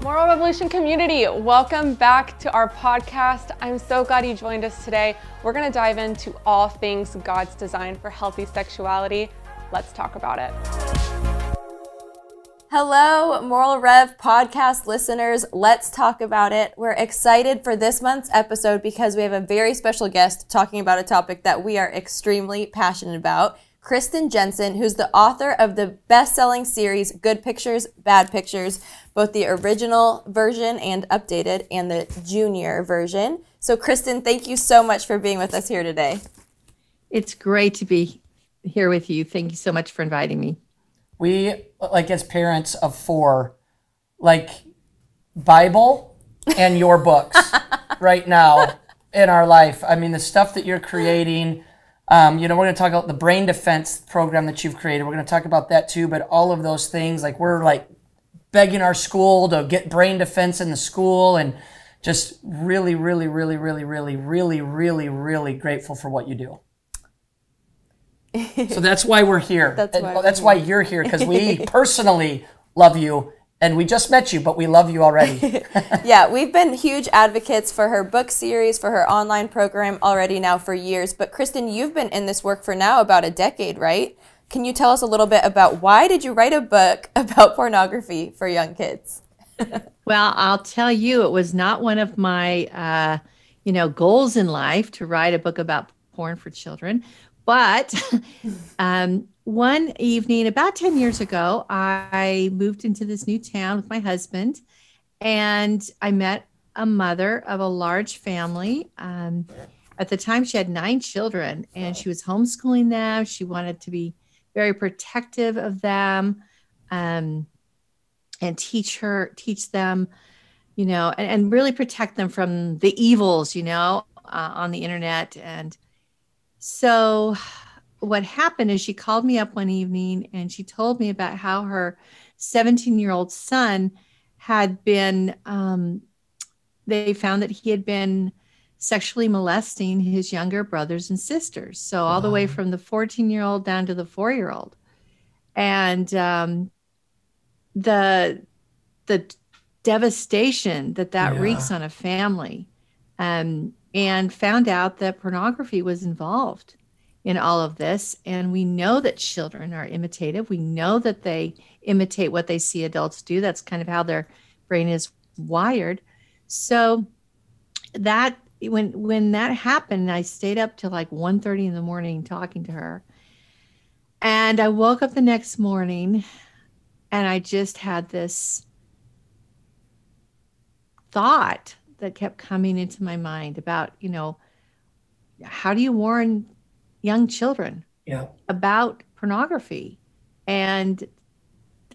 Moral Revolution community, welcome back to our podcast. I'm so glad you joined us today. We're going to dive into all things God's design for healthy sexuality. Let's talk about it. Hello, Moral Rev podcast listeners. Let's talk about it. We're excited for this month's episode because we have a very special guest talking about a topic that we are extremely passionate about. Kristen Jenson, who's the author of the best-selling series Good Pictures, Bad Pictures, both the original version and updated and the junior version. So Kristen, thank you so much for being with us here today. It's great to be here with you. Thank you so much for inviting me. We, like as parents of four, like Bible and your books right now in our life. I mean, the stuff that you're creating, we're going to talk about the brain defense program that you've created. We're going to talk about that too, but all of those things, like we're like begging our school to get brain defense in the school and just really, really, really, really, really, really, really, really grateful for what you do. So that's why we're here. That's why you're here, because we personally love you. And we just met you, but we love you already. Yeah, we've been huge advocates for her book series, for her online program already now for years. But Kristen, you've been in this work for now about a decade, right? Can you tell us a little bit about why did you write a book about pornography for young kids? Well, I'll tell you, it was not one of my, goals in life to write a book about porn for children. But one evening, about 10 years ago, I moved into this new town with my husband, and I met a mother of a large family. At the time, she had 9 children, and she was homeschooling them. She wanted to be very protective of them and teach them, and really protect them from the evils, on the internet. And so what happened is she called me up one evening and she told me about how her 17-year-old son had been, they found that he had been sexually molesting his younger brothers and sisters. So all the way from the 14-year-old down to the 4-year-old. And the devastation that wreaks on a family. And found out that pornography was involved in all of this. And we know that children are imitative. We know that they imitate what they see adults do. That's kind of how their brain is wired. So that when that happened, I stayed up till like 1:30 in the morning talking to her. And I woke up the next morning and I just had this thought that kept coming into my mind about, how do you warn young children about pornography? And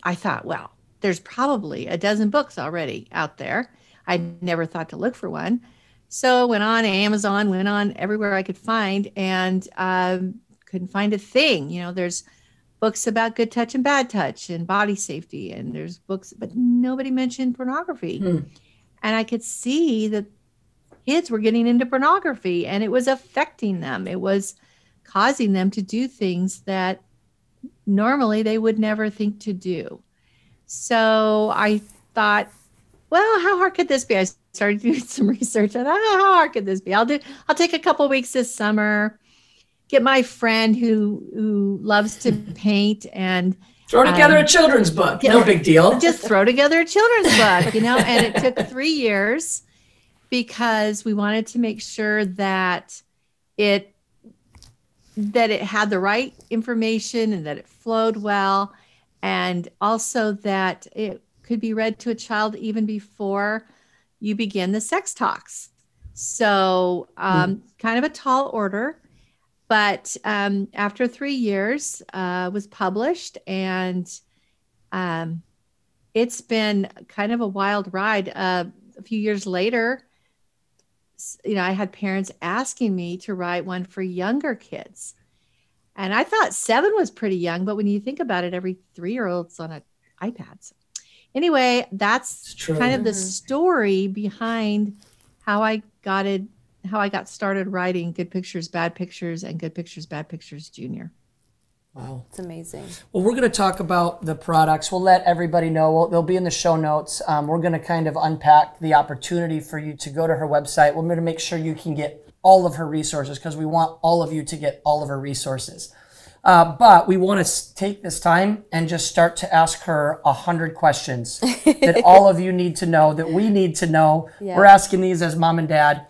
I thought, well, there's probably a dozen books already out there. I never thought to look for one. So went on Amazon, went on everywhere I could find, and couldn't find a thing. There's books about good touch and bad touch and body safety, and there's books, but nobody mentioned pornography. And I could see that kids were getting into pornography and it was affecting them. It was causing them to do things that normally they would never think to do. So I thought, well, how hard could this be? I started doing some research. I thought, how hard could this be? I'll take a couple weeks this summer, get my friend who loves to paint and throw together a children's book. No big deal. Just throw together a children's book, and it took 3 years because we wanted to make sure that it had the right information and that it flowed well, and also that it could be read to a child even before you begin the sex talks. So kind of a tall order. But after 3 years, was published, and it's been kind of a wild ride. A few years later, I had parents asking me to write one for younger kids. And I thought 7 was pretty young, but when you think about it, every 3-year-old's on an iPad. So anyway, that's kind of the story behind how I got started writing Good Pictures, Bad Pictures, and Good Pictures, Bad Pictures Junior. Wow. It's amazing. Well, we're going to talk about the products. We'll let everybody know. They'll be in the show notes. We're going to kind of unpack the opportunity for you to go to her website. We're going to make sure you can get all of her resources because we want all of you to get all of her resources. But we want to take this time and just start to ask her 100 questions that all of you need to know, that we need to know. Yeah. We're asking these as mom and dad.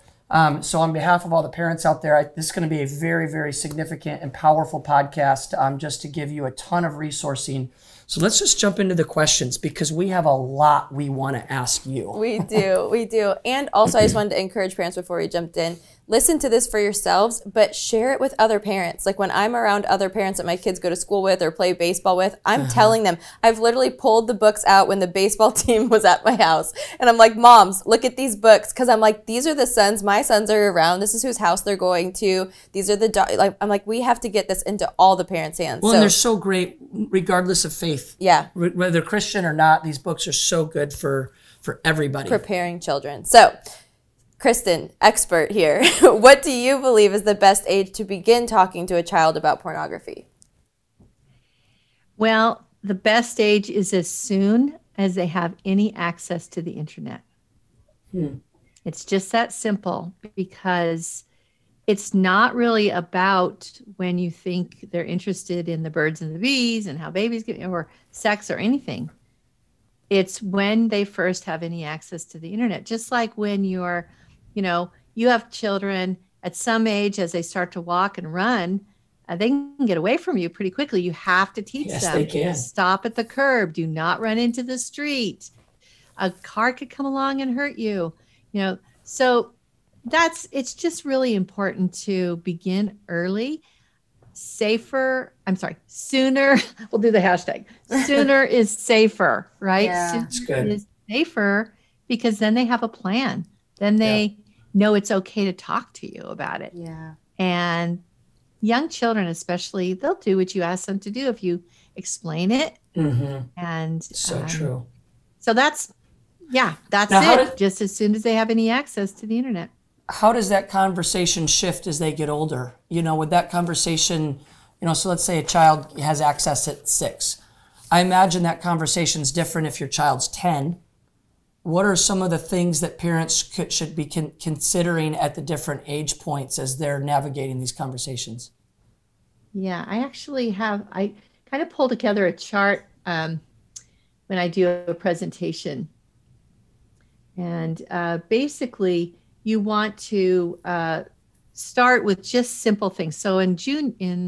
So on behalf of all the parents out there, this is going to be a very, very significant and powerful podcast just to give you a ton of resourcing. So let's just jump into the questions because we have a lot we want to ask you. We do. And also, I just wanted to encourage parents before we jumped in, listen to this for yourselves, but share it with other parents. Like when I'm around other parents that my kids go to school with or play baseball with, I'm telling them. I've literally pulled the books out when the baseball team was at my house. And I'm like, moms, look at these books. Because I'm like, these are the sons. My sons are around. This is whose house they're going to. These are the, I'm like, we have to get this into all the parents' hands. Well, and they're so great regardless of faith. Yeah. Whether Christian or not, these books are so good for everybody. Preparing children. So, Kristen, expert here. What do you believe is the best age to begin talking to a child about pornography? Well, the best age is as soon as they have any access to the internet. It's just that simple because it's not really about when you think they're interested in the birds and the bees and how babies get, or sex or anything. It's when they first have any access to the internet. Just like when you're, you have children at some age, as they start to walk and run, they can get away from you pretty quickly. You have to teach them. They can. Stop at the curb. Do not run into the street. A car could come along and hurt you. So it's just really important to begin early. Sooner, we'll do the hashtag. Sooner is safer, right? Yeah. That's good. Is safer because then they have a plan. Then they know it's okay to talk to you about it. Yeah. And young children, especially, they'll do what you ask them to do if you explain it. Mm-hmm. And so true. So that's Now, it. Just as soon as they have any access to the internet. How does that conversation shift as they get older? With that conversation, so let's say a child has access at 6. I imagine that conversation's different if your child's 10. What are some of the things that parents should be considering at the different age points as they're navigating these conversations? Yeah, I kind of pull together a chart when I do a presentation. And basically, you want to start with just simple things. So in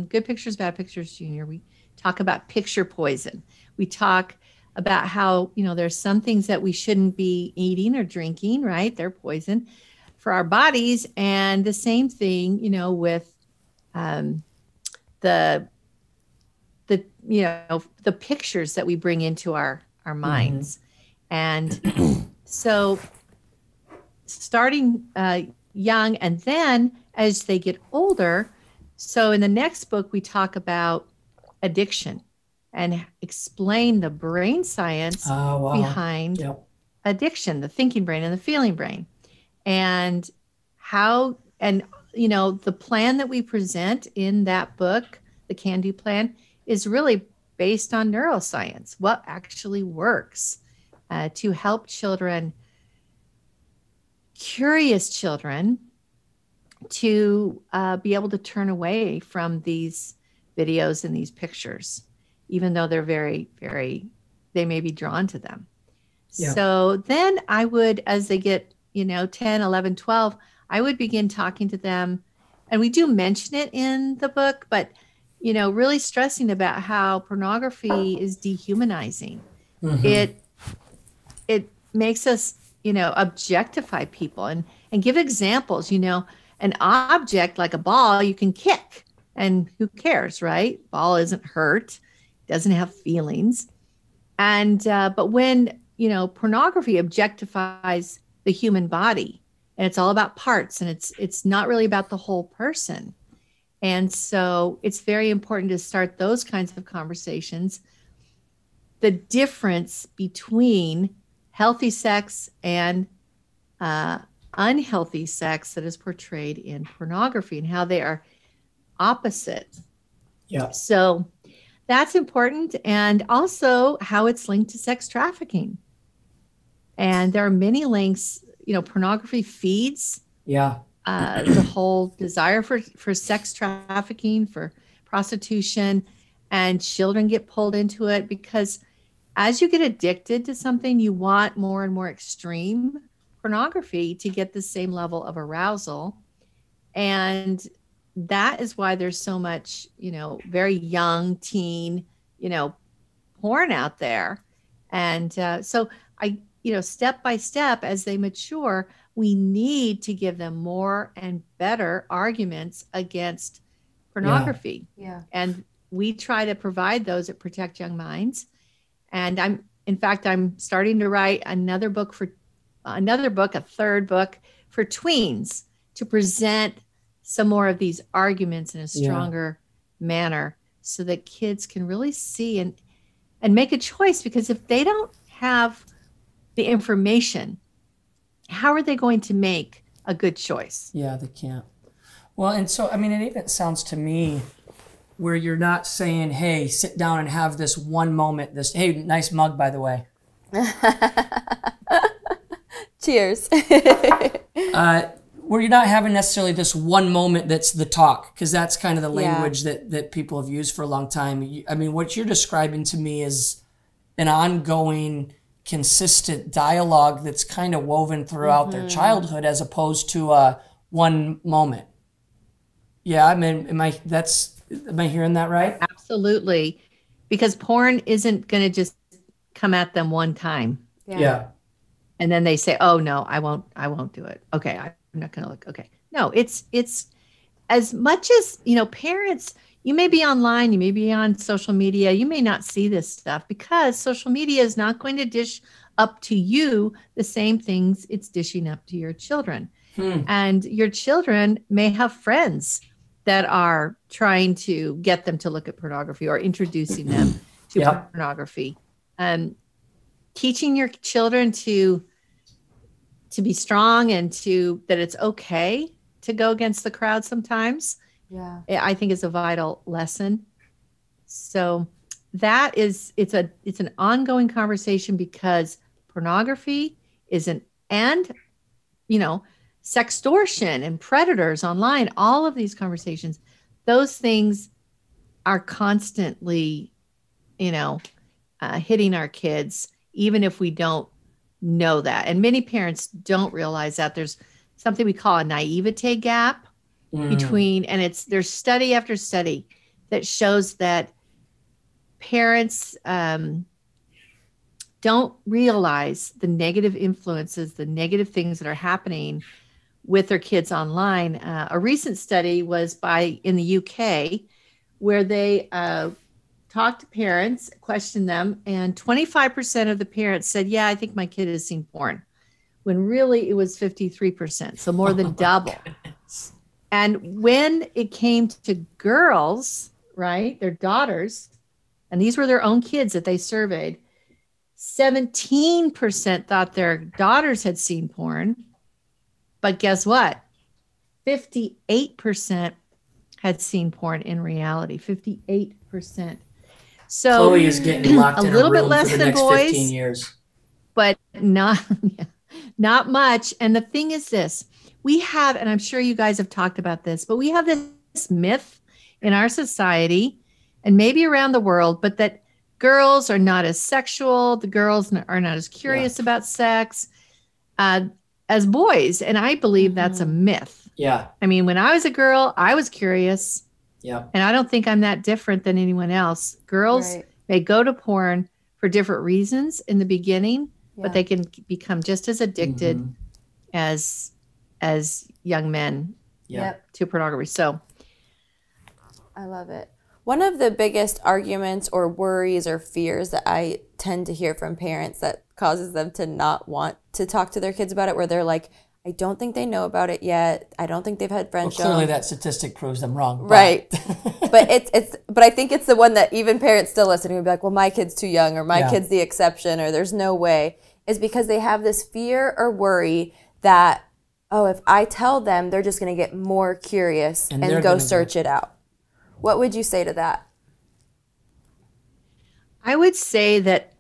Good Pictures, Bad Pictures Junior, we talk about picture poison. We talk about how, there's some things that we shouldn't be eating or drinking, right? They're poison for our bodies. And the same thing, with the pictures that we bring into our minds. And so starting young, and then as they get older, so in the next book, we talk about addiction and explain the brain science behind addiction, the thinking brain and the feeling brain, and how, the plan that we present in that book, the Can-Do Plan, is really based on neuroscience, what actually works to help children, curious children, to be able to turn away from these videos and these pictures, even though they're very, very, they may be drawn to them. Yeah. So then I would, as they get, 10, 11, 12, I would begin talking to them. And we do mention it in the book, but, really stressing about how pornography is dehumanizing. Mm-hmm. It makes us, objectify people and give examples. An object like a ball you can kick, and who cares, right? Ball isn't hurt, doesn't have feelings. And but when pornography objectifies the human body, and it's all about parts, and it's not really about the whole person. And so it's very important to start those kinds of conversations. The difference between healthy sex and unhealthy sex that is portrayed in pornography, and how they are opposite. Yeah. So that's important. And also how it's linked to sex trafficking. And there are many links, pornography feeds. Yeah. The whole desire for sex trafficking, for prostitution, and children get pulled into it because as you get addicted to something, you want more and more extreme pornography to get the same level of arousal. And that is why there's so much, very young teen, porn out there. And so step by step as they mature, we need to give them more and better arguments against pornography. Yeah. And we try to provide those at Protect Young Minds. And I'm starting to write another book, a third book for tweens to present some more of these arguments in a stronger manner so that kids can really see and make a choice. Because if they don't have the information, how are they going to make a good choice? Yeah, they can't. Well, and so, it even sounds to me where you're not saying, hey, sit down and have this one moment, hey, nice mug, by the way. Cheers. Where you're not having necessarily this one moment that's the talk, because that's kind of the language that people have used for a long time. What you're describing to me is an ongoing, consistent dialogue that's kind of woven throughout their childhood as opposed to one moment. Yeah, am I hearing that right? Absolutely. Because porn isn't going to just come at them one time. Yeah. And then they say, oh no, I won't do it. Okay. I'm not going to look. Okay. No, it's as much as, parents, you may be online, you may be on social media, you may not see this stuff because social media is not going to dish up to you the same things it's dishing up to your children. And your children may have friends that are trying to get them to look at pornography or introducing them to pornography. Teaching your children to be strong and that it's okay to go against the crowd sometimes, I think is a vital lesson. So that it's an ongoing conversation because pornography and sextortion and predators online, all of these conversations, those things are constantly, hitting our kids, even if we don't know that. And many parents don't realize that there's something we call a naivete gap between, and there's study after study that shows that parents don't realize the negative influences, the negative things that are happening with their kids online. A recent study was in the UK where they talked to parents, questioned them, and 25% of the parents said, yeah, I think my kid has seen porn, when really it was 53%, so more than double. And when it came to girls, right, their daughters, and these were their own kids that they surveyed, 17% thought their daughters had seen porn. But guess what? 58% had seen porn in reality. 58%. So Chloe is getting locked in a little bit less for the next boys, 15 years. But not much. And the thing is this, we have, and I'm sure you guys have talked about this, but we have this myth in our society and maybe around the world, but that girls are not as sexual. The girls are not as curious about sex as boys. And I believe that's a myth. Yeah. When I was a girl, I was curious. Yeah. And I don't think I'm that different than anyone else. Girls may go to porn for different reasons in the beginning, but they can become just as addicted as young men to pornography. So I love it. One of the biggest arguments or worries or fears that I tend to hear from parents that causes them to not want to talk to their kids about it, where they're like, I don't think they know about it yet. I don't think they've had friends. Well, clearly that statistic proves them wrong. Right. But I think it's the one that even parents still listening would be like, well, my kid's too young, or my kid's the exception, or there's no way, is because they have this fear or worry that, oh, if I tell them, they're just going to get more curious and go search it out. What would you say to that? I would say that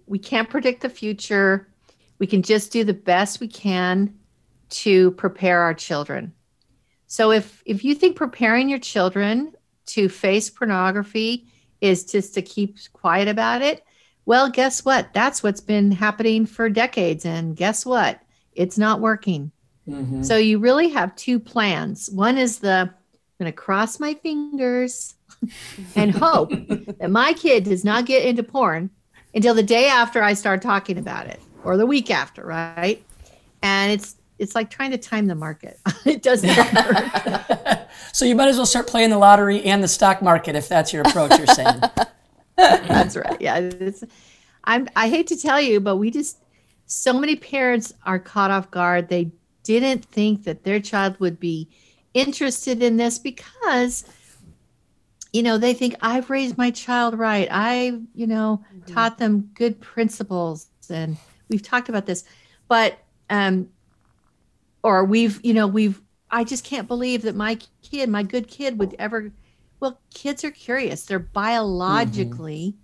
we can't predict the future. We can just do the best we can to prepare our children. So if you think preparing your children to face pornography is just to keep quiet about it, well, guess what? That's what's been happening for decades. And guess what? It's not working. Mm-hmm. So you really have two plans. One is I'm going to cross my fingers and hope that my kid does not get into porn until the day after I start talking about it, or the week after, right? And it's like trying to time the market. It doesn't work. So you might as well start playing the lottery and the stock market if that's your approach, you're saying. That's right. Yeah. I hate to tell you, but so many parents are caught off guard. They didn't think that their child would be interested in this because, they think I've raised my child right. I've, taught them good principles, and we've talked about this, but, or I just can't believe that my good kid would ever, well, kids are curious. They're biologically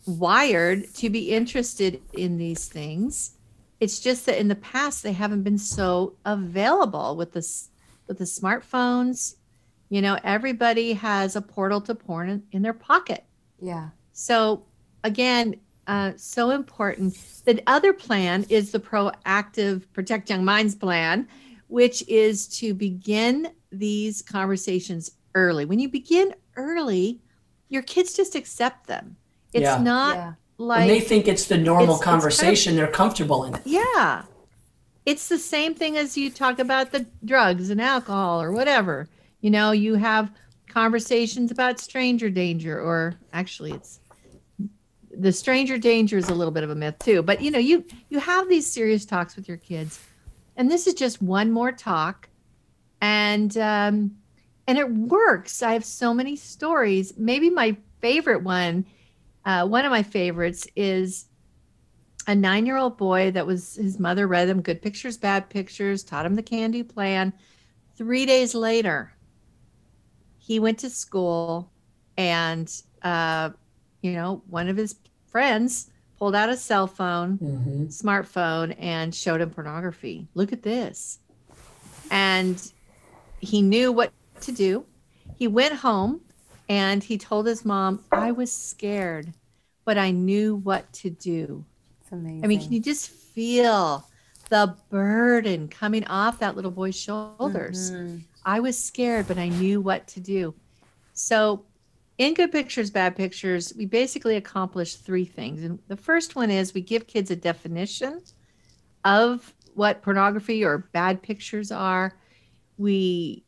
wired to be interested in these things. It's just that in the past, they haven't been so available with the smartphones. Everybody has a portal to porn in their pocket. Yeah. So again, so important. The other plan is the proactive Protect Young Minds plan, which is to begin these conversations early. When you begin early, your kids just accept them. It's not like when they think it's the normal conversation, they're comfortable in it. Yeah. It's the same thing as you talk about the drugs and alcohol or whatever. You have conversations about stranger danger, or actually it's the stranger danger is a little bit of a myth too. But you have these serious talks with your kids, and this is just one more talk, and it works. I have so many stories. Maybe my favorite one of my favorites is a 9-year-old boy that was, his mother read him Good Pictures, Bad Pictures, taught him the can-do plan. 3 days later, he went to school, and, one of his friends pulled out a cell phone, smartphone, and showed him pornography. Look at this. And he knew what to do. He went home and he told his mom, I was scared, but I knew what to do. It's amazing. I mean, can you just feel the burden coming off that little boy's shoulders? I was scared, but I knew what to do. So in Good Pictures, Bad Pictures, we basically accomplished 3 things. And the first one is we give kids a definition of what pornography or bad pictures are. We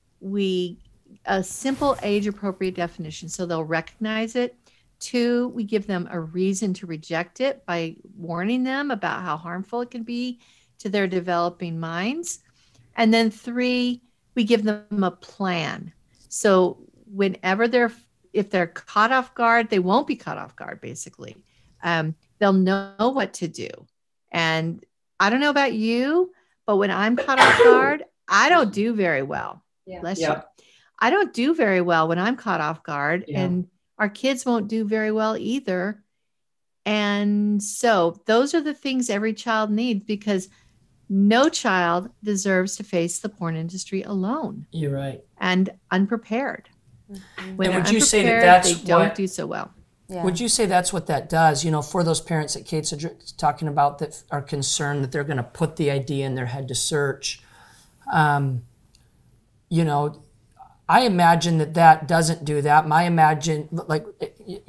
a simple age-appropriate definition, so they'll recognize it. 2, we give them a reason to reject it by warning them about how harmful it can be to their developing minds. And then 3, we give them a plan. So whenever if they're caught off guard, they won't be caught off guard, basically. They'll know what to do. And I don't know about you, but when I'm caught off guard, I don't do very well. Bless you. I don't do very well when I'm caught off guard, and our kids won't do very well either. And so those are the things every child needs, because no child deserves to face the porn industry alone. You're right. And unprepared. When and would they're you say that unprepared, that's they don't do so well. Yeah. Would you say that's what that does? For those parents that Kate's talking about that are concerned that they're going to put the idea in their head to search, I imagine that doesn't do that. I'd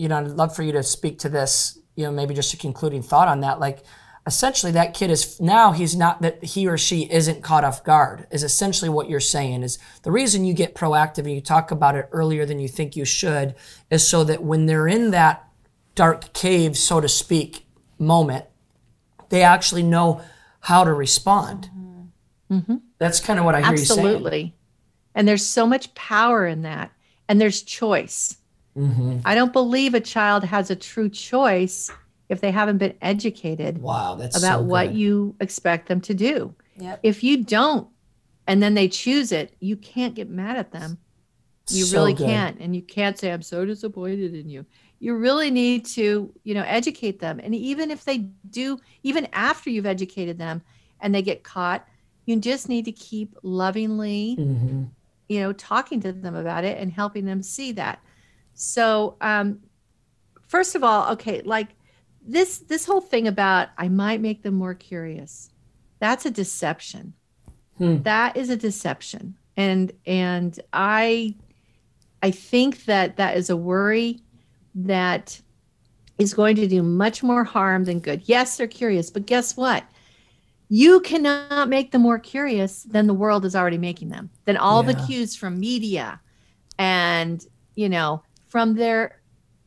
love for you to speak to this, maybe just a concluding thought on that. Like, essentially that kid is, now he's not, that he or she isn't caught off guard, is essentially what you're saying. Is the reason you get proactive and you talk about it earlier than you think you should is so that when they're in that dark cave, so to speak, moment, they actually know how to respond. Mm-hmm. That's kind of what I hear you saying. Absolutely. And there's so much power in that. And there's choice. Mm-hmm. I don't believe a child has a true choice if they haven't been educated about what you expect them to do. Yep. If you don't, and then they choose it, you can't get mad at them. You really can't. And you can't say, I'm so disappointed in you. you really need to, educate them. And even if they do, even after you've educated them and they get caught, you just need to keep lovingly, talking to them about it and helping them see that. So, first of all, okay, like this whole thing about I might make them more curious, that's a deception. That is a deception. And I think that is a worry that is going to do much more harm than good. Yes, they're curious, but guess what? You cannot make them more curious than the world is already making them, than all the cues from media and, from their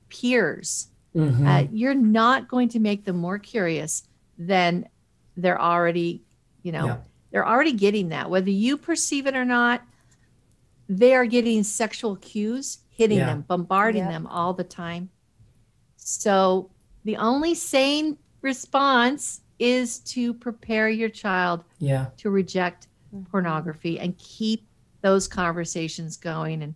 peers. You're not going to make them more curious than they're already, they're already getting that. Whether you perceive it or not, they are getting sexual cues hitting them, bombarding them all the time. So the only sane response is to prepare your child to reject pornography and keep those conversations going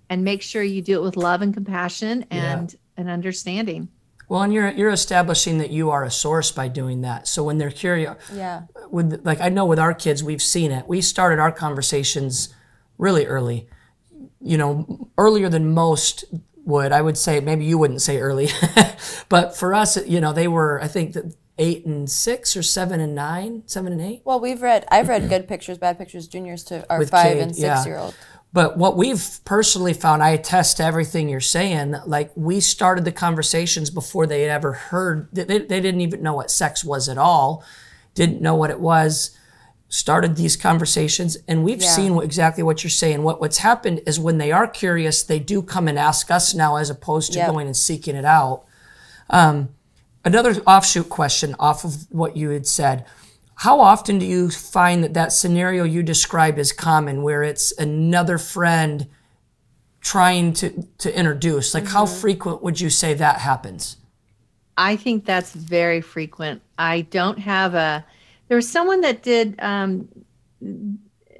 and make sure you do it with love and compassion and an understanding. Well, and you're establishing that you are a source by doing that. So when they're curious, I know with our kids, we've seen it. We started our conversations really early, earlier than most would. I would say, maybe you wouldn't say early, but for us, they were, I think, 8 and 6 or 7 and 9, 7 and 8. Well, I've read Good Pictures, Bad Pictures, Juniors to our 5 and 6 year old. But what we've personally found, I attest to everything you're saying, like we started the conversations before they had ever heard, they didn't even know what sex was at all, didn't know what it was, started these conversations, and we've seen exactly what you're saying. What's happened is when they are curious, they do come and ask us now as opposed to going and seeking it out. Another offshoot question off of what you had said. How often do you find that scenario you described is common, where it's another friend trying to introduce? Like, how frequent would you say that happens? I think that's very frequent. I don't have there was someone that did,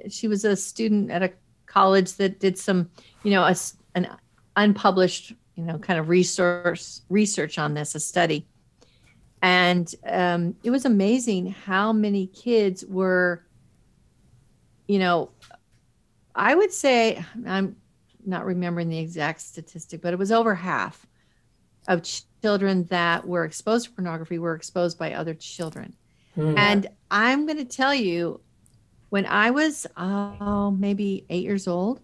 she was a student at a college that did some, an unpublished, kind of research on this, a study. And it was amazing how many kids were, I would say, I'm not remembering the exact statistic, but it was over half of children that were exposed to pornography were exposed by other children. And I'm going to tell you, when I was maybe 8 years old,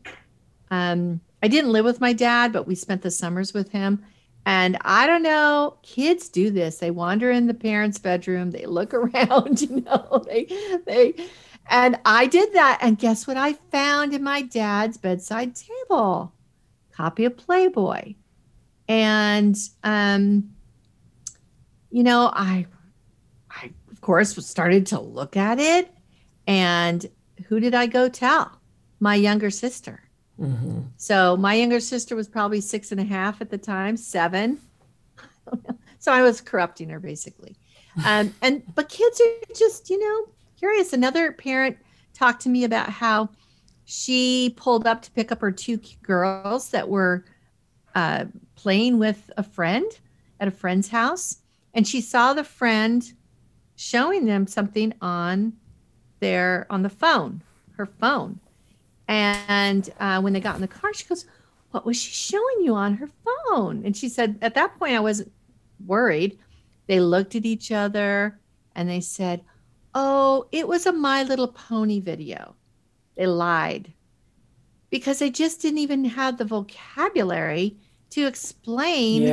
I didn't live with my dad, but we spent the summers with him. And I don't know, kids do this. They wander in the parents' bedroom. They look around, and I did that. And guess what I found in my dad's bedside table? Copy of Playboy. And, I of course started to look at it. And who did I go tell? My younger sister. So my younger sister was probably 6.5 at the time, 7. So I was corrupting her basically. But kids are just, curious. Another parent talked to me about how she pulled up to pick up her 2 girls that were playing with a friend at a friend's house. And she saw the friend showing them something on the phone, her phone. And when they got in the car, she goes, "What was she showing you on her phone?" And she said, at that point, I wasn't worried. They looked at each other and they said, "Oh, it was a My Little Pony video." They lied because they just didn't even have the vocabulary to explain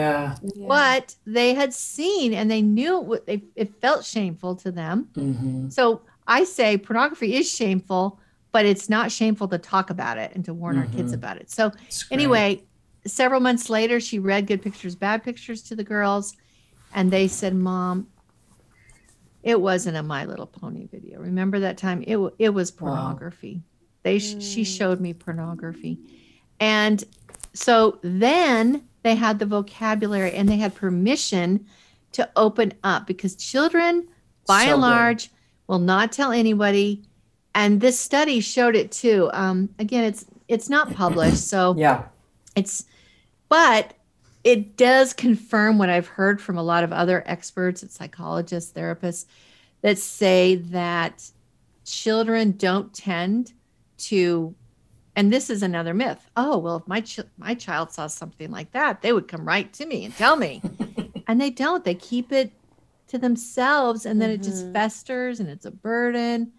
what they had seen. And they knew it felt shameful to them. So I say pornography is shameful, but it's not shameful to talk about it and to warn our kids about it. So anyway, several months later, she read Good Pictures, Bad Pictures to the girls. And they said, "Mom, it wasn't a My Little Pony video. Remember that time? It was pornography." She showed me pornography. And so then they had the vocabulary and they had permission to open up, because children, by and large, will not tell anybody. And this study showed it too. Again, it's not published, so but it does confirm what I've heard from a lot of other experts and psychologists, therapists that say that children don't tend to, and this is another myth. Oh, well, if my child saw something like that, they would come right to me and tell me. And they don't. They keep it to themselves, and then it just festers and it's a burden.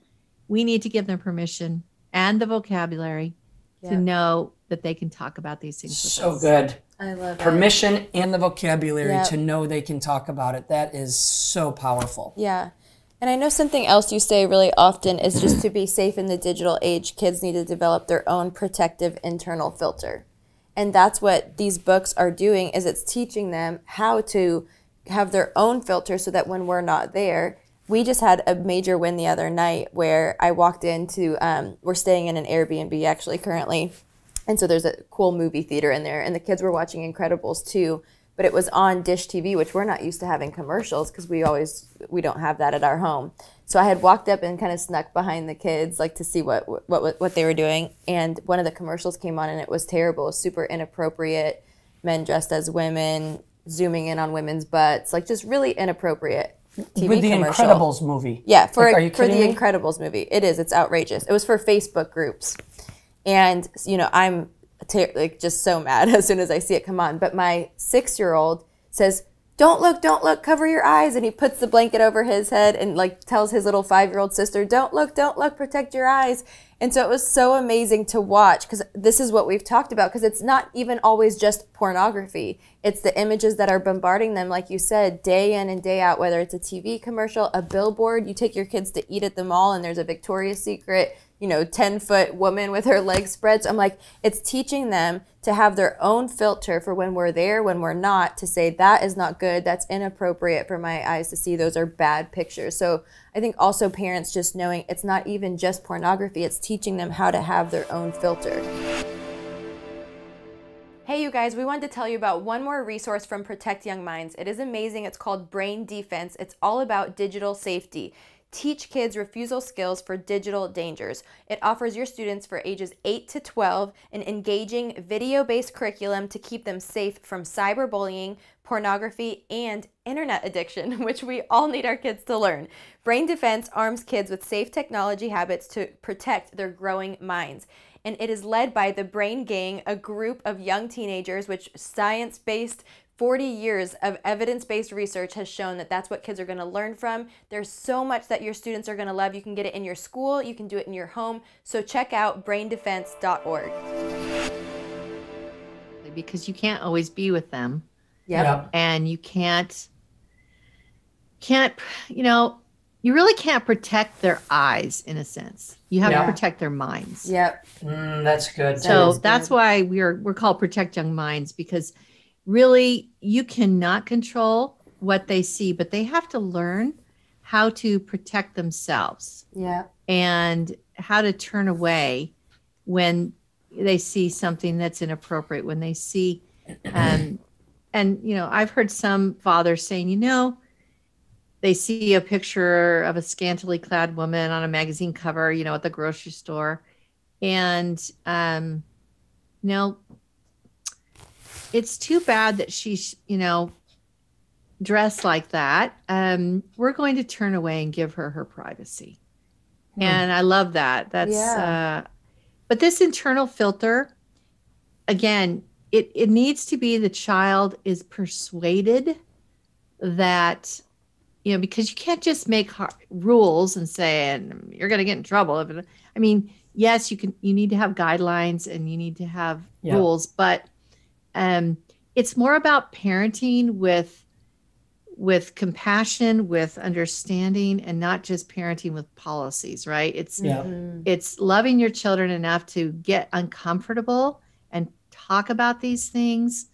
We need to give them permission and the vocabulary to know that they can talk about these things with So us. good. I love Permission and the vocabulary to know they can talk about it. That is so powerful. Yeah. And I know something else you say really often is just to be safe in the digital age, kids need to develop their own protective internal filter. And that's what these books are doing, is it's teaching them how to have their own filter so that when we're not there. We just had a major win the other night where I walked into, we're staying in an Airbnb actually currently. And so there's a cool movie theater in there, and the kids were watching Incredibles 2, but it was on Dish TV, which we're not used to having commercials because we don't have that at our home. So I had walked up and kind of snuck behind the kids, like to see what they were doing. And one of the commercials came on, and it was terrible. It was super inappropriate. Men dressed as women, zooming in on women's butts, like just really inappropriate TV With the commercial. Incredibles movie. Yeah, for Like, are you the kidding me? Incredibles movie. It is. It's outrageous. It was for Facebook groups. And, I'm just so mad as soon as I see it come on. But my 6-year-old says, don't look, cover your eyes. And he puts the blanket over his head and tells his little 5-year-old sister, don't look, protect your eyes. And so it was so amazing to watch, because this is what we've talked about, because it's not even always just pornography. It's the images that are bombarding them, like you said, day in and day out, whether it's a TV commercial, a billboard. You take your kids to eat at the mall and there's a Victoria's Secret 10-foot woman with her legs spread. So I'm like, it's teaching them to have their own filter for when we're there, when we're not, to say that is not good, that's inappropriate for my eyes to see, those are bad pictures. So I think also parents just knowing it's not even just pornography, it's teaching them how to have their own filter. Hey you guys, we wanted to tell you about one more resource from Protect Young Minds. It is amazing. It's called Brain Defense. It's all about digital safety. Teach kids refusal skills for digital dangers. It offers your students for ages 8 to 12 an engaging video-based curriculum to keep them safe from cyberbullying, pornography, and internet addiction, which we all need our kids to learn. Brain Defense arms kids with safe technology habits to protect their growing minds. And it is led by the Brain Gang, a group of young teenagers, which science-based 40 years of evidence-based research has shown that that's what kids are going to learn from. There's so much that your students are going to love. You can get it in your school. You can do it in your home. So check out braindefense.org. Because you can't always be with them. Yep. And you can't, you really can't protect their eyes in a sense. You have to protect their minds. Yep. That's good. So that's why we're called Protect Young Minds, because really you cannot control what they see, but they have to learn how to protect themselves. Yeah. And how to turn away when they see something that's inappropriate, when they see, and I've heard some fathers saying, they see a picture of a scantily clad woman on a magazine cover, at the grocery store. And, it's too bad that she's, dressed like that. We're going to turn away and give her privacy. And I love that. That's, but this internal filter, again, it needs to be the child is persuaded that, because you can't just make rules and say, and you're going to get in trouble. Yes, you need to have guidelines and you need to have rules, but it's more about parenting with compassion, with understanding, and not just parenting with policies, right? It's loving your children enough to get uncomfortable and talk about these things,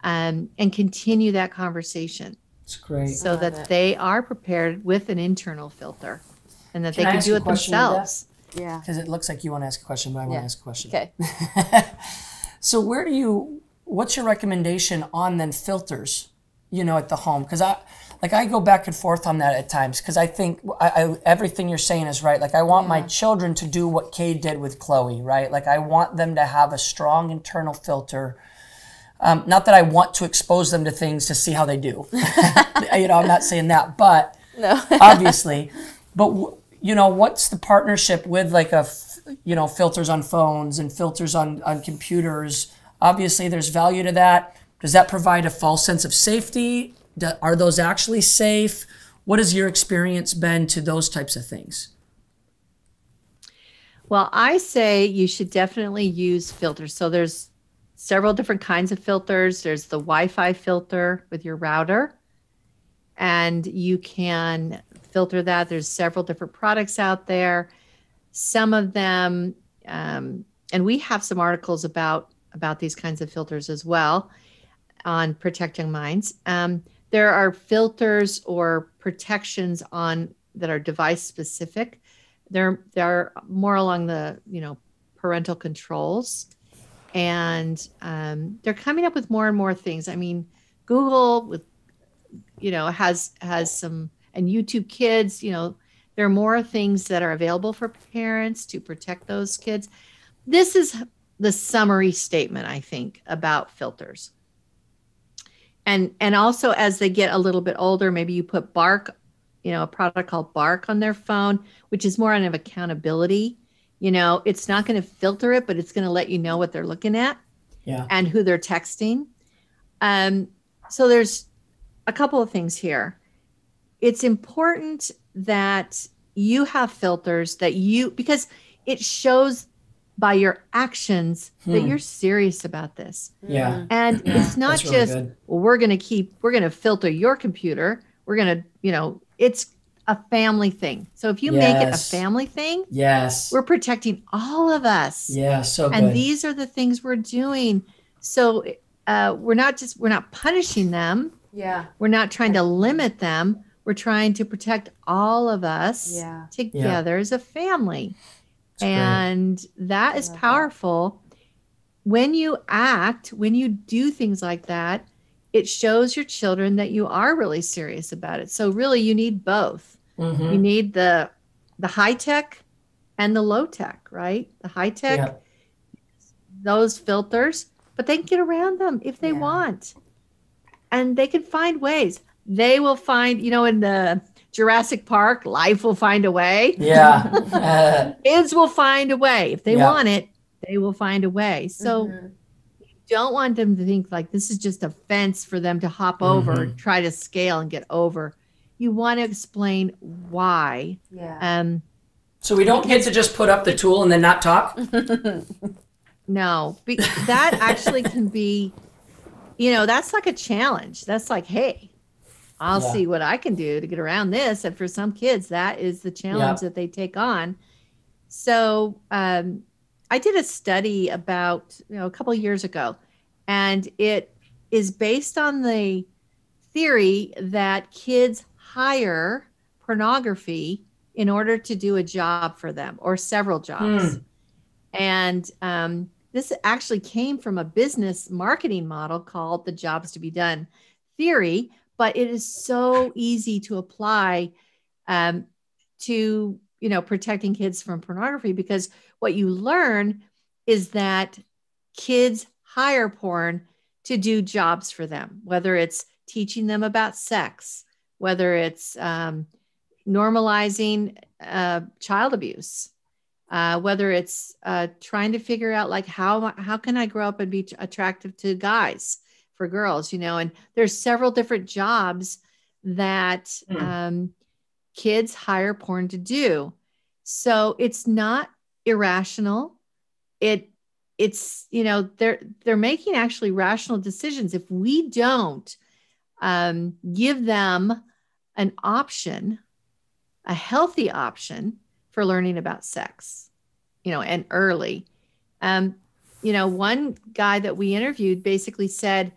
and continue that conversation. It's great. So that they are prepared with an internal filter, and that they I can ask do a it question, themselves. Yeah. Because it looks like you want to ask a question, but I want to ask a question. Okay. So what's your recommendation on then filters, at the home? Because I go back and forth on that at times, because I think everything you're saying is right. Like, I want my children to do what Cade did with Chloe, right? Like, I want them to have a strong internal filter. Not that I want to expose them to things to see how they do. I'm not saying that, but No. obviously. But, what's the partnership with like filters on phones and filters on computers? Obviously, there's value to that. Does that provide a false sense of safety? Are those actually safe? What has your experience been to those types of things? Well, I say you should definitely use filters. So there's several different kinds of filters. There's the Wi-Fi filter with your router, and you can filter that. There's several different products out there. Some of them, and we have some articles about these kinds of filters as well on Protect Young Minds. There are filters or protections that are device specific. They're more along the parental controls, and they're coming up with more and more things. I mean, Google has some, and YouTube Kids. There are more things that are available for parents to protect those kids. This is the summary statement, I think, about filters. And also, as they get a little bit older, maybe you put Bark, a product called Bark on their phone, which is more of accountability. It's not going to filter it, but it's going to let you know what they're looking at and who they're texting. So there's a couple of things here. It's important that you have filters because it shows by your actions that you're serious about this. Yeah. And it's not really just, good. well, we're going to filter your computer. We're going to, it's a family thing. So if you make it a family thing, yes, we're protecting all of us. Yeah, so good. And these are the things we're doing. So we're not punishing them. Yeah. We're not trying to limit them. We're trying to protect all of us together as a family. And that is powerful. When you do things like that, it shows your children that you are really serious about it. So really, you need both. You need the high tech and the low tech, right? The high tech, those filters, but they can get around them if they want. And they can find ways. They will find, in the Jurassic Park, life will find a way. Yeah. Kids will find a way. If they want it, they will find a way. So you don't want them to think like this is just a fence for them to hop over, try to scale and get over. You want to explain why. Yeah. So we don't get to just put up the tool and then not talk? No, that actually can be, that's like a challenge. That's like, hey, I'll see what I can do to get around this. And for some kids, that is the challenge that they take on. So I did a study about, a couple of years ago, and it is based on the theory that kids hire pornography in order to do a job for them or several jobs. And this actually came from a business marketing model called the jobs to be done theory, but it is so easy to apply to, protecting kids from pornography, because what you learn is that kids hire porn to do jobs for them, whether it's teaching them about sex, whether it's normalizing child abuse, whether it's trying to figure out like how can I grow up and be attractive to guys for girls, and there's several different jobs that kids hire porn to do. So it's not irrational. It's they're making actually rational decisions. If we don't give them an option, a healthy option for learning about sex, and early. One guy that we interviewed basically said,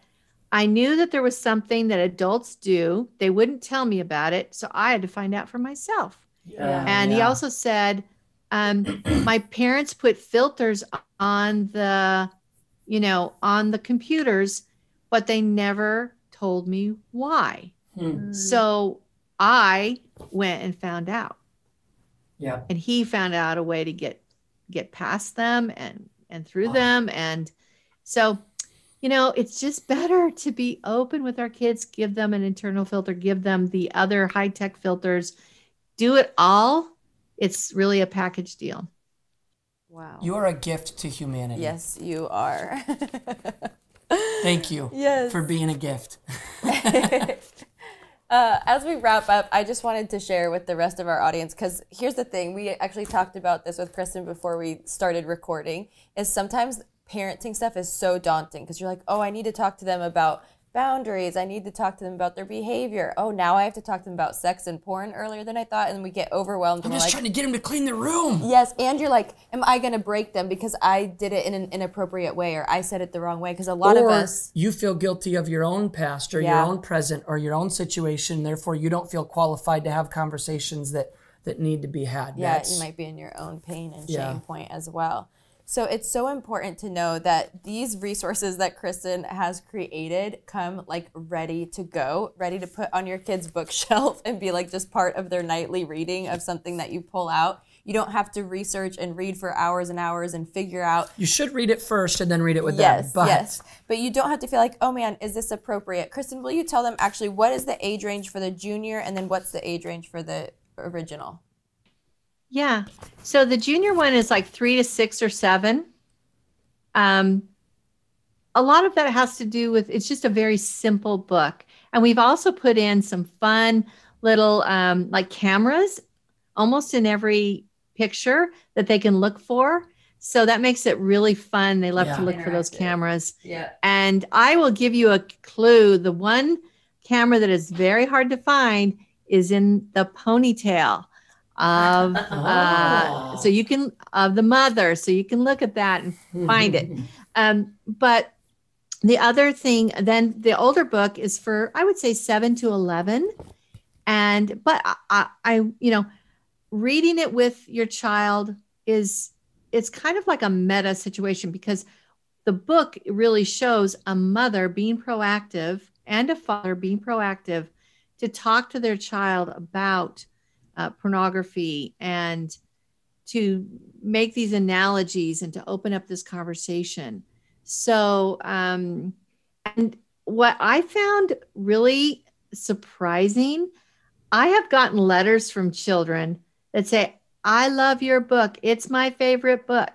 I knew that there was something that adults do. They wouldn't tell me about it. So I had to find out for myself. He also said, my parents put filters on the computers, but they never told me why. So I went and found out. And he found out a way to get past them and through them. And so it's just better to be open with our kids, give them an internal filter, give them the other high-tech filters, do it all. It's really a package deal. Wow. You are a gift to humanity. Yes, you are. Thank you for being a gift. As we wrap up, I just wanted to share with the rest of our audience, because here's the thing. We actually talked about this with Kristen before we started recording, is sometimes parenting stuff is so daunting because you're like, oh, I need to talk to them about boundaries. I need to talk to them about their behavior. Oh, now I have to talk to them about sex and porn earlier than I thought. And we get overwhelmed. I'm just trying to get them to clean their room. Yes. And you're like, am I going to break them because I did it in an inappropriate way, or I said it the wrong way? Because a lot of us. You feel guilty of your own past or your own present or your own situation. Therefore, you don't feel qualified to have conversations that need to be had. Yeah, you might be in your own pain and shame point as well. So it's so important to know that these resources that Kristen has created come like ready to go, ready to put on your kid's bookshelf and be like just part of their nightly reading of something that you pull out. You don't have to research and read for hours and hours and figure out. You should read it first and then read it with them. Yes. But you don't have to feel like, oh man, is this appropriate? Kristen, will you tell them actually what is the age range for the junior and then what's the age range for the original? Yeah. So the junior one is like 3 to 6 or 7. A lot of that has to do with, it's just a very simple book. And we've also put in some fun little like cameras almost in every picture that they can look for. So that makes it really fun. They love to look for those cameras. Yeah. And I will give you a clue. The one camera that is very hard to find is in the ponytail of so you can of the mother, so you can look at that and find it. But the other thing, then the older book is for, I would say 7 to 11. And but I reading it with your child it's kind of like a meta situation, because the book really shows a mother being proactive and a father being proactive to talk to their child about pornography and to make these analogies and to open up this conversation. So, and what I found really surprising, I have gotten letters from children that say, I love your book. It's my favorite book.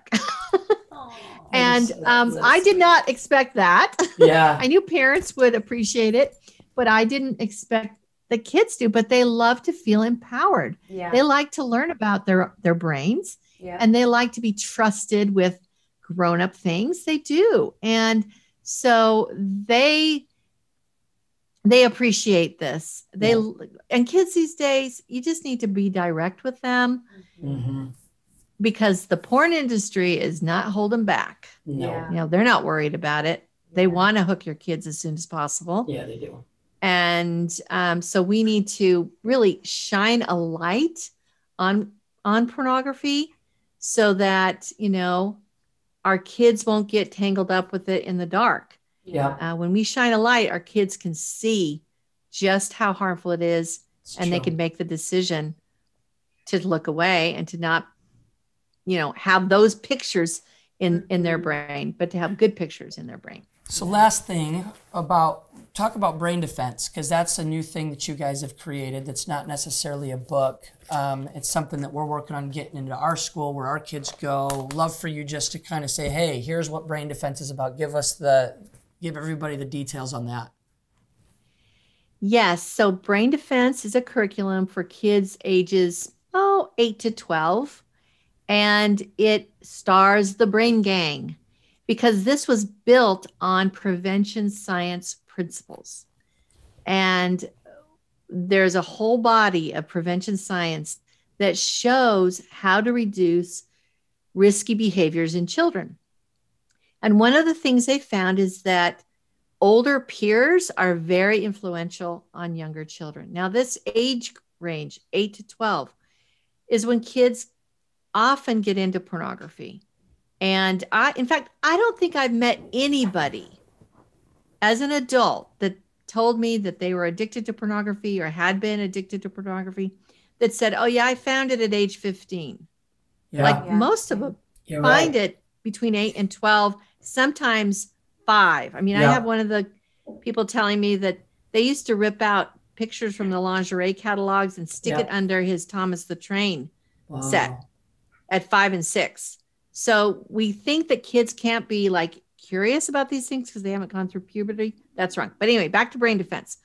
And I did not expect that. Yeah. I knew parents would appreciate it, but I didn't expect the kids to, but they love to feel empowered. Yeah. They like to learn about their brains, and they like to be trusted with grown-up things. They do. And so they appreciate this. And kids these days, you just need to be direct with them. Mm-hmm. Because the porn industry is not holding back. No. They're not worried about it. They want to hook your kids as soon as possible. Yeah, they do. And so we need to really shine a light on pornography so that, our kids won't get tangled up with it in the dark. Yeah. When we shine a light, our kids can see just how harmful it is, and they can make the decision to look away and to not, have those pictures in their brain, but to have good pictures in their brain. So last thing talk about brain defense, because that's a new thing that you guys have created that's not necessarily a book. It's something that we're working on getting into our school where our kids go. Love for you just to kind of say, hey, here's what brain defense is about. Give everybody the details on that. Yes. So brain defense is a curriculum for kids ages 8 to 12. And it stars the Brain Gang, because this was built on prevention science principles. And there's a whole body of prevention science that shows how to reduce risky behaviors in children. And one of the things they found is that older peers are very influential on younger children. Now, this age range, 8 to 12, is when kids often get into pornography. And in fact, I don't think I've met anybody as an adult that told me that they were addicted to pornography or had been addicted to pornography that said, oh yeah, I found it at age 15. Yeah. Most of them find it between 8 and 12, sometimes 5. I mean, I Yeah. have one of the people telling me that they used to rip out pictures from the lingerie catalogs and stick Yeah. it under his Thomas the Train Wow. set at 5 and 6. So we think that kids can't be like curious about these things because they haven't gone through puberty. That's wrong. But anyway, back to brain defense.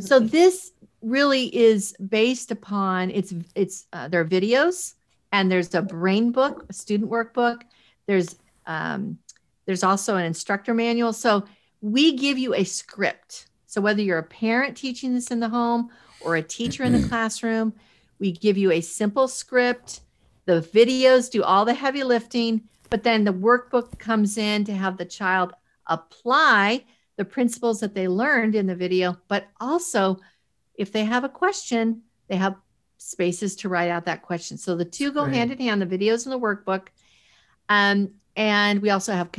So this really is based upon there are videos, and there's a brain book, a student workbook. There's also an instructor manual. So we give you a script. So whether you're a parent teaching this in the home or a teacher in the classroom, we give you a simple script. The videos do all the heavy lifting, but then the workbook comes in to have the child apply the principles that they learned in the video, but also if they have a question, they have spaces to write out that question. So the two go hand in hand, the videos and the workbook. And we also have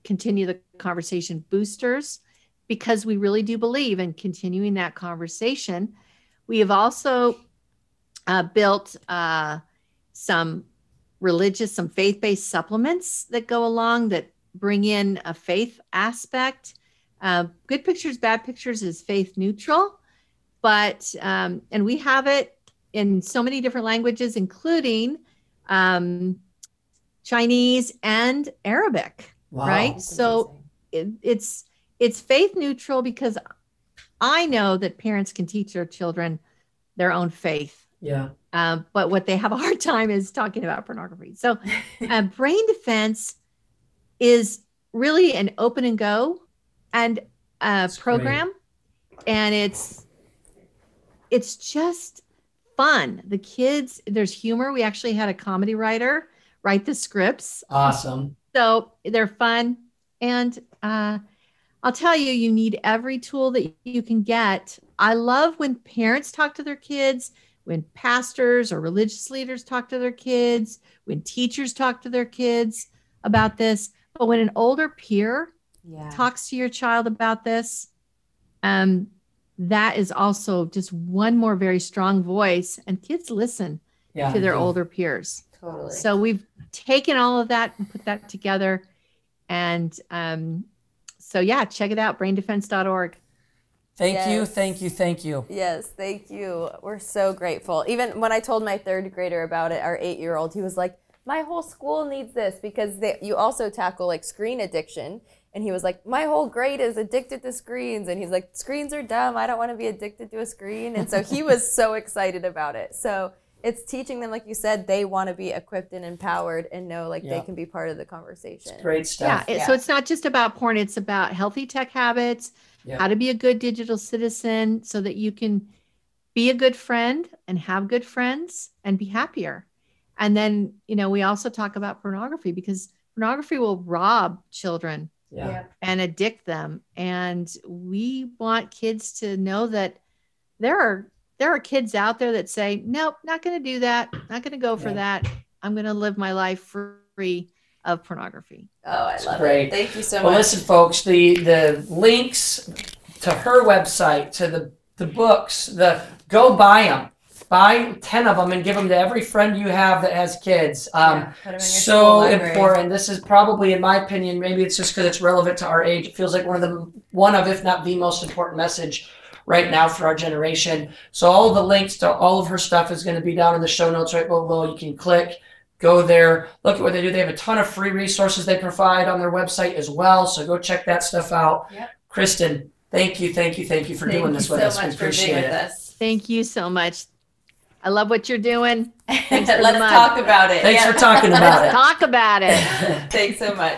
continue the conversation boosters, because we really do believe in continuing that conversation. We have also built some faith-based supplements that go along that bring in a faith aspect. Good Pictures, Bad Pictures is faith neutral, but, and we have it in so many different languages, including Chinese and Arabic, right? That's So it's faith neutral, because I know that parents can teach their children their own faith. Yeah. But what they have a hard time is talking about pornography. So brain defense is really an open and go and program. Great. And it's just fun. The kids, there's humor. We actually had a comedy writer write the scripts. Awesome. So they're fun. And I'll tell you, you need every tool that you can get. I love when parents talk to their kids, when pastors or religious leaders talk to their kids, when teachers talk to their kids about this. But when an older peer talks to your child about this, that is also just one more very strong voice. And kids listen to their older peers. Totally. So we've taken all of that and put that together. And so, yeah, check it out, braindefense.org. Thank you. Yes, thank you. We're so grateful. Even when I told my 3rd grader about it, our 8-year-old, he was like, my whole school needs this, because you also tackle like screen addiction. And he was like, my whole grade is addicted to screens. And he's like, screens are dumb. I don't want to be addicted to a screen. And so he was so excited about it. So it's teaching them, like you said, they want to be equipped and empowered and know like they can be part of the conversation. It's great stuff. So it's not just about porn. It's about healthy tech habits, how to be a good digital citizen so that you can be a good friend and have good friends and be happier. And then, we also talk about pornography, because pornography will rob children and addict them. And we want kids to know that there are kids out there that say, nope, not going to do that. Not going to go for that. I'm going to live my life free of pornography. Oh, I love it. Thank you so much. Well, listen, folks, the links to her website, to the books, go buy them. Buy 10 of them and give them to every friend you have that has kids. Put them in your so important. This is probably, in my opinion, maybe it's just because it's relevant to our age. It feels like one of, if not the most important message right now for our generation. So all the links to all of her stuff is going to be down in the show notes right below. You can click, go there, look at what they do. They have a ton of free resources they provide on their website as well. So go check that stuff out. Yep. Kristen, thank you for doing this with us. We appreciate it. Thank you so much. I love what you're doing. Let's talk about it. Thanks for talking about it. Talk about it. Thanks so much.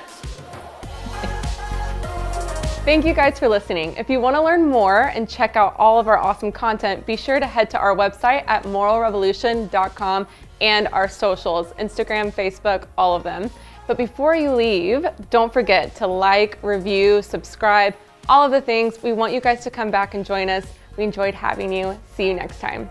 Thank you guys for listening. If you want to learn more and check out all of our awesome content, be sure to head to our website at moralrevolution.com and our socials, Instagram, Facebook, all of them. But before you leave, don't forget to like, review, subscribe, all of the things. We want you guys to come back and join us. We enjoyed having you. See you next time.